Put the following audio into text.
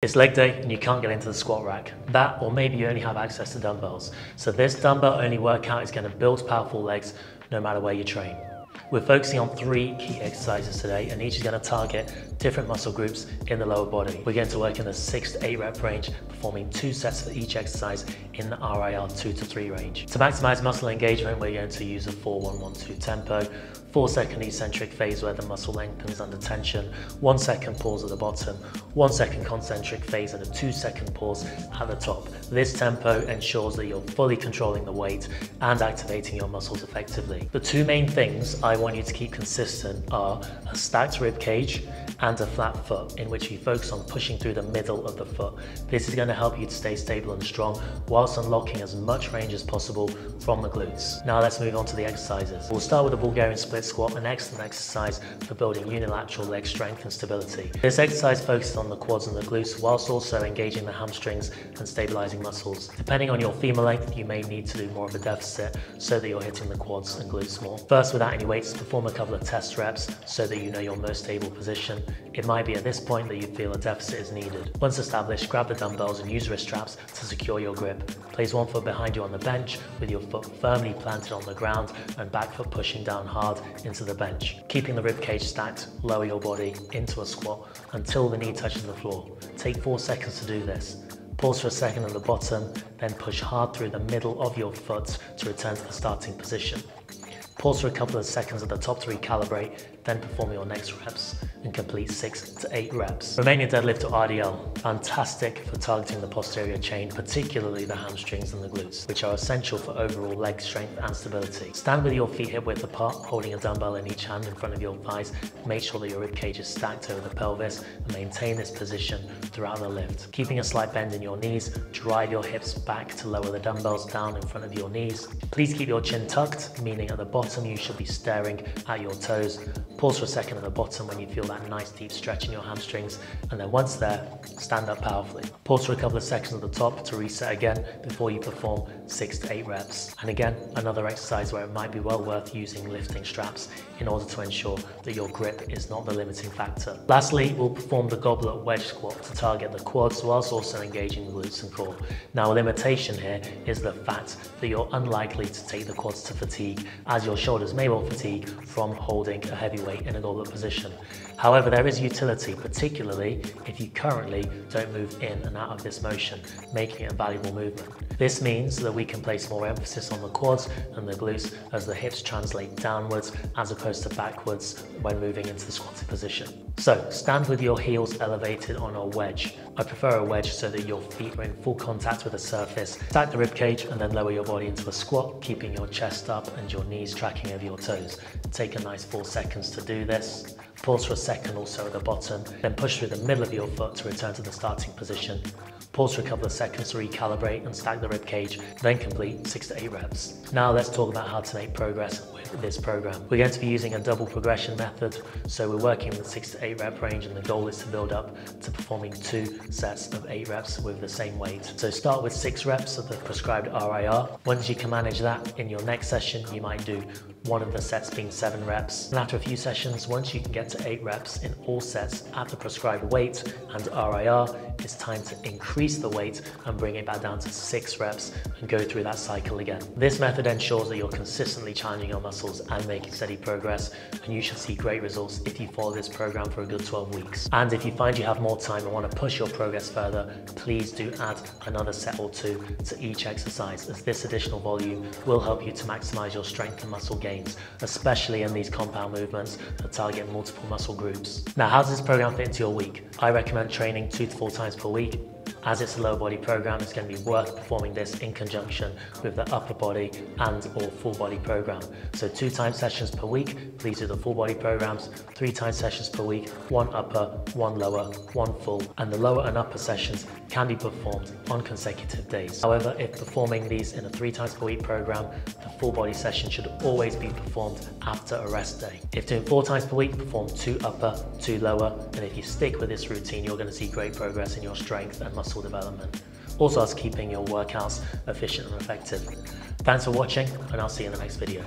It's leg day and you can't get into the squat rack. That, or maybe you only have access to dumbbells. So this dumbbell only workout is going to build powerful legs no matter where you train. We're focusing on 3 key exercises today, and each is going to target different muscle groups in the lower body. We're going to work in the 6 to 8 rep range, performing 2 sets for each exercise in the RIR 2 to 3 range. To maximize muscle engagement, we're going to use a 4-1-1-2 tempo, 4-second eccentric phase where the muscle lengthens under tension, 1 second pause at the bottom, 1 second concentric phase and a 2-second pause at the top. This tempo ensures that you're fully controlling the weight and activating your muscles effectively. The 2 main things I want you to keep consistent are a stacked rib cage and a flat foot, in which you focus on pushing through the middle of the foot. This is going to help you to stay stable and strong whilst unlocking as much range as possible from the glutes. Now let's move on to the exercises. We'll start with a Bulgarian split squat, an excellent exercise for building unilateral leg strength and stability. This exercise focuses on the quads and the glutes whilst also engaging the hamstrings and stabilizing muscles. Depending on your femur length, you may need to do more of a deficit so that you're hitting the quads and glutes more. First, without any weights, perform a couple of test reps so that you know your most stable position. It might be at this point that you feel a deficit is needed. Once established, grab the dumbbells and use wrist straps to secure your grip. Place 1 foot behind you on the bench with your foot firmly planted on the ground and back foot pushing down hard into the bench. Keeping the rib cage stacked, lower your body into a squat until the knee touches the floor. Take 4 seconds to do this. Pause for a second at the bottom, then push hard through the middle of your foot to return to the starting position. Pause for a couple of seconds at the top to recalibrate, then perform your next reps and complete 6 to 8 reps. Romanian deadlift or RDL, fantastic for targeting the posterior chain, particularly the hamstrings and the glutes, which are essential for overall leg strength and stability. Stand with your feet hip width apart, holding a dumbbell in each hand in front of your thighs. Make sure that your rib cage is stacked over the pelvis and maintain this position throughout the lift. Keeping a slight bend in your knees, drive your hips back to lower the dumbbells down in front of your knees. Please keep your chin tucked, meaning at the bottom you should be staring at your toes. Pause for a second at the bottom when you feel that nice deep stretch in your hamstrings, and then once there, stand up powerfully. Pause for a couple of seconds at the top to reset again before you perform 6 to 8 reps. And again, another exercise where it might be well worth using lifting straps in order to ensure that your grip is not the limiting factor. Lastly, we'll perform the goblet wedge squat to target the quads whilst also engaging the glutes and core. Now, a limitation here is the fact that you're unlikely to take the quads to fatigue, as your shoulders may well fatigue from holding a heavy weight in a goblet position. However, there is utility, particularly if you currently don't move in and out of this motion, making it a valuable movement. This means that we can place more emphasis on the quads and the glutes as the hips translate downwards as opposed to backwards when moving into the squatted position. So, stand with your heels elevated on a wedge. I prefer a wedge so that your feet are in full contact with the surface. Stack the rib cage and then lower your body into a squat, keeping your chest up and your knees tracking over your toes. Take a nice 4 seconds to do this. Pause for a second also at the bottom, then push through the middle of your foot to return to the starting position. Pause for a couple of seconds to recalibrate and stack the rib cage, then complete 6 to 8 reps. Now let's talk about how to make progress with this program. We're going to be using a double progression method, so we're working with 6 to 8 rep range, and the goal is to build up to performing 2 sets of 8 reps with the same weight. So start with 6 reps of the prescribed RIR. Once you can manage that, in your next session you might do one of the sets being 7 reps. And after a few sessions, once you can get to 8 reps in all sets at the prescribed weight and RIR, it's time to increase the weight and bring it back down to 6 reps and go through that cycle again. This method ensures that you're consistently challenging your muscles and making steady progress, and you should see great results if you follow this program for a good 12 weeks. And if you find you have more time and want to push your progress further, please do add another set or 2 to each exercise, as this additional volume will help you to maximize your strength and muscle gains, especially in these compound movements that target multiple muscle groups. Now, how does this program fit into your week? I recommend training 2 to 4 times per week. As it's a lower body program, it's going to be worth performing this in conjunction with the upper body and or full body program. So 2 time sessions per week, please do the full body programs. 3 time sessions per week, 1 upper, 1 lower, 1 full, and the lower and upper sessions can be performed on consecutive days. However, if performing these in a 3 times per week program, the full body session should always be performed after a rest day. If doing 4 times per week, perform 2 upper, 2 lower, and if you stick with this routine, you're going to see great progress in your strength and muscle development. Also, as keeping your workouts efficient and effective. Thanks for watching, and I'll see you in the next video.